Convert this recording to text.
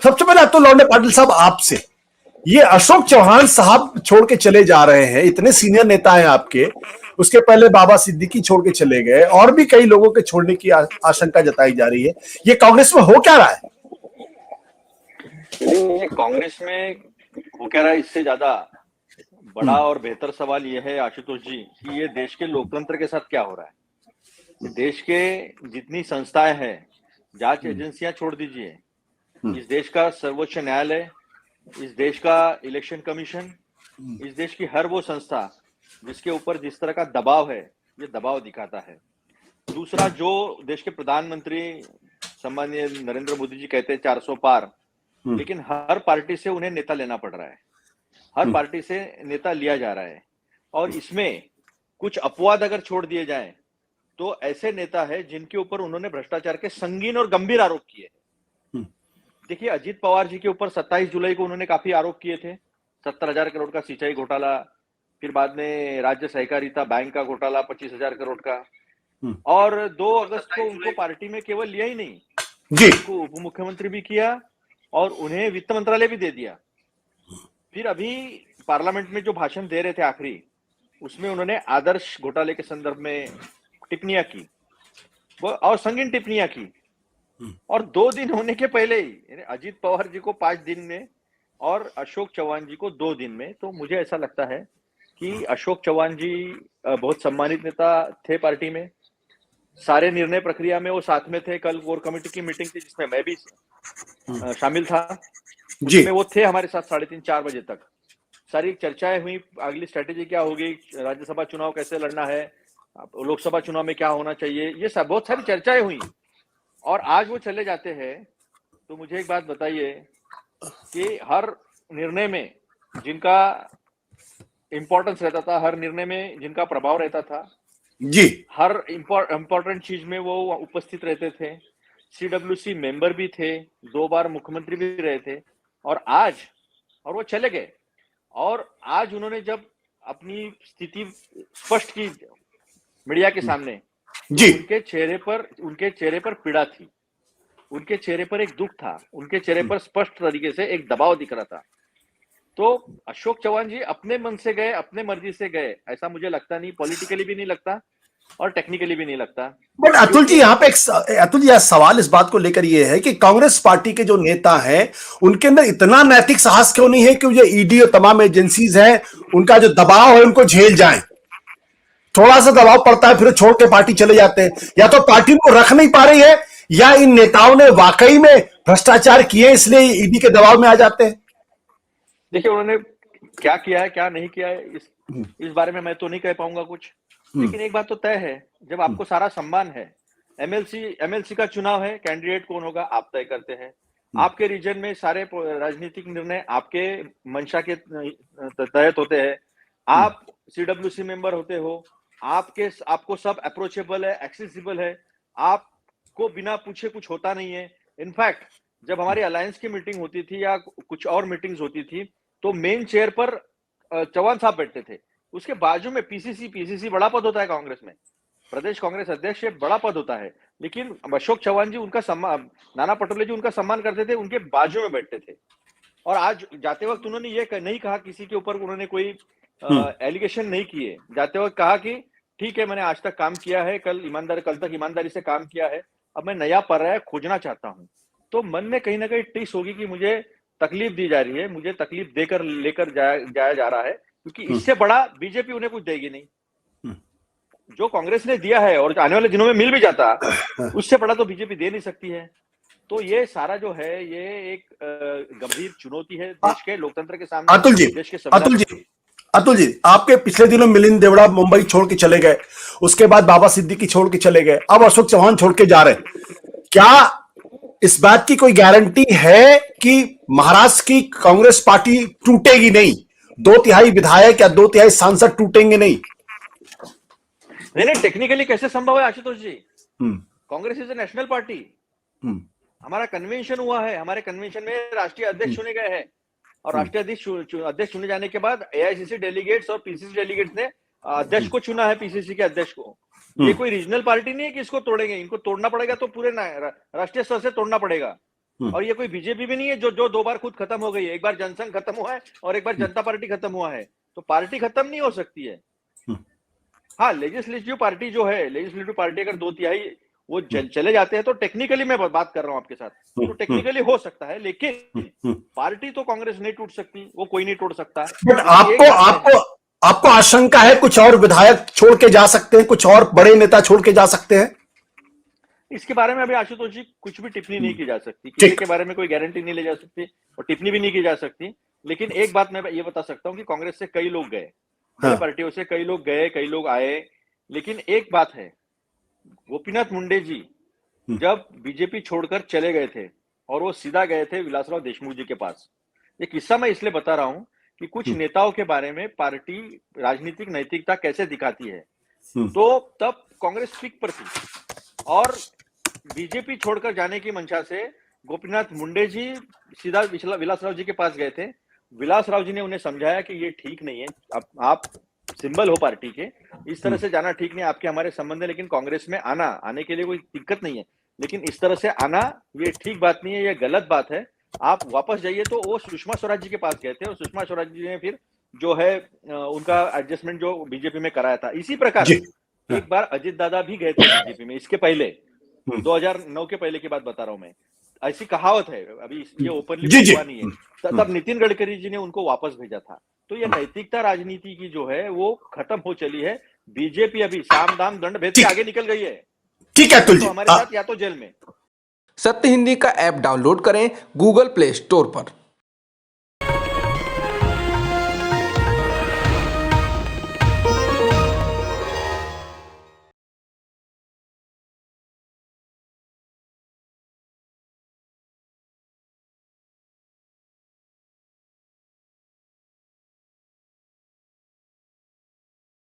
सबसे पहले अतुल लौंडे पाटिल साहब आपसे, ये अशोक चौहान साहब छोड़ के चले जा रहे हैं, इतने सीनियर नेता हैं आपके, उसके पहले बाबा सिद्दीकी छोड़ के चले गए, और भी कई लोगों के छोड़ने की आशंका जताई जा रही है। ये कांग्रेस में हो क्या रहा है? ये कांग्रेस में हो क्या रहा है, इससे ज्यादा बड़ा और बेहतर सवाल यह है आशुतोष जी कि ये देश के लोकतंत्र के साथ क्या हो रहा है। देश के जितनी संस्थाएं हैं, जांच एजेंसियां छोड़ दीजिए, इस देश का सर्वोच्च न्यायालय, इस देश का इलेक्शन कमीशन, इस देश की हर वो संस्था जिसके ऊपर जिस तरह का दबाव है, ये दबाव दिखाता है। दूसरा, जो देश के प्रधानमंत्री सम्माननीय नरेंद्र मोदी जी कहते हैं 400 पार, लेकिन हर पार्टी से उन्हें नेता लेना पड़ रहा है, हर पार्टी से नेता लिया जा रहा है, और इसमें कुछ अपवाद अगर छोड़ दिए जाएं तो ऐसे नेता है जिनके ऊपर उन्होंने भ्रष्टाचार के संगीन और गंभीर आरोप किए। देखिए, अजीत पवार जी के ऊपर 27 जुलाई को उन्होंने काफी आरोप किए थे, 70,000 करोड़ का सिंचाई घोटाला, फिर बाद में राज्य सहकारिता बैंक का घोटाला 25,000 करोड़ का, और 2 अगस्त को उनको पार्टी में केवल लिया ही नहीं, उनको उप मुख्यमंत्री भी किया और उन्हें वित्त मंत्रालय भी दे दिया। फिर अभी पार्लियामेंट में जो भाषण दे रहे थे आखिरी, उसमें उन्होंने आदर्श घोटाले के संदर्भ में टिप्पणियां की, वो और संगीन टिप्पणियां की, और 2 दिन होने के पहले ही अजीत पवार जी को 5 दिन में और अशोक चौहान जी को 2 दिन में। तो मुझे ऐसा लगता है कि अशोक चौहान जी बहुत सम्मानित नेता थे पार्टी में, सारे निर्णय प्रक्रिया में वो साथ में थे। कल कोर कमेटी की मीटिंग थी जिसमें मैं भी शामिल था, उसमें वो थे हमारे साथ 3:30-4 बजे तक। सारी चर्चाएं हुई, अगली स्ट्रेटेजी क्या होगी, राज्यसभा चुनाव कैसे लड़ना है, लोकसभा चुनाव में क्या होना चाहिए, ये सब बहुत सारी चर्चाएं हुई। और आज वो चले जाते हैं, तो मुझे एक बात बताइए कि हर निर्णय में जिनका इंपॉर्टेंस रहता था, हर निर्णय में जिनका प्रभाव रहता था जी, हर इंपॉर्टेंट चीज में वो उपस्थित रहते थे, सीडब्ल्यूसी मेंबर भी थे, 2 बार मुख्यमंत्री भी रहे थे, और वो चले गए। और आज उन्होंने जब अपनी स्थिति स्पष्ट की मीडिया के सामने, तो उनके चेहरे पर पीड़ा थी, उनके चेहरे पर एक दुख था, उनके चेहरे पर स्पष्ट तरीके से एक दबाव दिख रहा था। तो अशोक चौहान जी अपने मन से गए, अपने मर्जी से गए, ऐसा मुझे लगता नहीं, पॉलिटिकली भी नहीं लगता और टेक्निकली भी नहीं लगता। बट अतुल जी, यहाँ पे अतुल जी सवाल इस बात को लेकर ये है कि कांग्रेस पार्टी के जो नेता हैं उनके अंदर इतना नैतिक साहस क्यों नहीं है कि जो ईडी और तमाम एजेंसीज हैं उनका जो दबाव है उनको झेल जाएं? थोड़ा सा दबाव पड़ता है फिर छोड़ के पार्टी चले जाते हैं, या तो पार्टी को रख नहीं पा रही है या इन नेताओं ने वाकई में भ्रष्टाचार किए इसलिए ईडी के दबाव में आ जाते हैं। देखिए, उन्होंने क्या किया है क्या नहीं किया है इस बारे में मैं तो नहीं कह पाऊंगा कुछ, लेकिन एक बात तो तय है, जब आपको सारा सम्मान है, एमएलसी का चुनाव है, कैंडिडेट कौन होगा आप तय करते हैं, आपके रीजन में सारे राजनीतिक निर्णय आपके मंशा के तहत होते हैं, आप सीडब्ल्यूसी मेंबर होते हो, आपको सब अप्रोचेबल है, एक्सेसिबल है, आपको बिना पूछे कुछ होता नहीं है। इनफैक्ट जब हमारी अलायंस की मीटिंग होती थी या कुछ और मीटिंग्स होती थी, तो मेन चेयर पर चौहान साहब बैठते थे, उसके बाजू में पीसीसी बड़ा पद होता है कांग्रेस में, प्रदेश कांग्रेस अध्यक्ष बड़ा पद होता है, लेकिन अशोक चौहान जी उनका सम्मान, नाना पटोले जी उनका सम्मान करते थे, उनके बाजू में बैठते थे। और आज जाते वक्त उन्होंने ये नहीं कहा, किसी के ऊपर उन्होंने कोई एलिगेशन नहीं किए, जाते वक्त कहा कि ठीक है, मैंने आज तक काम किया है, कल तक ईमानदारी से काम किया है, अब मैं नया पर्याय खोजना चाहता हूं। तो मन में कहीं ना कहीं टिस होगी कि मुझे तकलीफ दी जा रही है, मुझे तकलीफ देकर लेकर जाया जा रहा है, क्योंकि इससे बड़ा बीजेपी उन्हें कुछ देगी नहीं। जो कांग्रेस ने दिया है और आने वाले दिनों में मिल भी जाता, उससे बड़ा तो बीजेपी दे नहीं सकती है। तो ये सारा जो है, ये एक गंभीर चुनौती है देश के लोकतंत्र के सामने। अतुल जी, आपके पिछले दिनों मिलिंद देवड़ा मुंबई छोड़ के चले गए, उसके बाद बाबा सिद्दीकी छोड़ के चले गए, अब अशोक चौहान छोड़ के जा रहे। क्या इस बात की कोई गारंटी है कि महाराष्ट्र की कांग्रेस पार्टी टूटेगी नहीं? 2/3 विधायक या 2/3 सांसद टूटेंगे नहीं? नहीं, टेक्निकली कैसे संभव है Ashutosh ji? Congress is a national party. हमारा कन्वेंशन हुआ है, हमारे कन्वेंशन में राष्ट्रीय अध्यक्ष चुने गए हैं, और राष्ट्रीय अध्यक्ष चुने जाने के बाद एआईसीसी डेलीगेट्स और पीसीसी डेलीगेट्स ने अध्यक्ष को चुना है, पीसीसी के अध्यक्ष को। ये कोई रीजनल पार्टी नहीं है कि इसको तोड़ेंगे, इनको तोड़ना पड़ेगा तो पूरे राष्ट्रीय स्तर से तोड़ना पड़ेगा। और ये कोई बीजेपी भी नहीं है जो 2 बार खुद खत्म हो गई है। एक बार जनसंघ खत्म हुआ है और एक बार जनता पार्टी खत्म हुआ है। तो पार्टी खत्म नहीं हो सकती है। हाँ, लेजिस्लेटिव पार्टी जो है, लेजिस्लेटिव पार्टी अगर 2/3 वो चले जाते हैं तो टेक्निकली मैं बात कर रहा हूं आपके साथ, तो टेक्निकली हो सकता है, लेकिन पार्टी तो कांग्रेस नहीं टूट सकती, वो कोई नहीं तोड़ सकता। बट आपको आशंका है कुछ और विधायक छोड़ के जा सकते हैं, कुछ और बड़े नेता छोड़ के जा सकते हैं? इसके बारे में अभी आशुतोष जी कुछ भी टिप्पणी नहीं की जा सकती, किसी के बारे में कोई गारंटी नहीं ली जा सकती और टिप्पणी भी नहीं की जा सकती। लेकिन एक बात मैं ये बता सकता हूं कि कांग्रेस से कई लोग गए, बड़ी पार्टियों से कई लोग गए, कई लोग आए, लेकिन एक बात है, गोपीनाथ मुंडे जी जब बीजेपी छोड़कर चले गए थे और वो सीधा गए थे विलासराव देशमुख जी के पास। ये किस्सा मैं इसलिए बता रहा हूं कि कुछ नेताओं के बारे में पार्टी राजनीतिक नैतिकता कैसे दिखाती है, तो तब कांग्रेस पीक पर थी और बीजेपी छोड़कर जाने की मंशा से गोपीनाथ मुंडे जी सीधा विलासराव जी के पास गए थे। विलासराव जी ने उन्हें समझाया कि ये ठीक नहीं है, आप सिंबल हो पार्टी के, इस तरह से जाना ठीक नहीं, आपके हमारे संबंध है, लेकिन कांग्रेस में आने के लिए कोई दिक्कत नहीं है, लेकिन इस तरह से आना ये ठीक बात नहीं है, ये गलत बात है, आप वापस जाइए। तो वो सुषमा स्वराज जी के पास गए थे और सुषमा स्वराज जी ने फिर जो है उनका एडजस्टमेंट जो बीजेपी में कराया था। इसी प्रकार एक बार अजित दादा भी गए थे बीजेपी में, इसके पहले 2009 के पहले की बात बता रहा हूं मैं, ऐसी कहावत है, अभी ये ओपनली हुआ नहीं है, तब नितिन गडकरी जी ने उनको वापस भेजा था। तो ये नैतिकता राजनीति की जो है वो खत्म हो चली है। बीजेपी अभी साम दाम दंड भेद के आगे निकल गई है। ठीक है अतुल जी, तो हमारे साथ या तो जेल में। सत्य हिंदी का ऐप डाउनलोड करें गूगल प्ले स्टोर पर।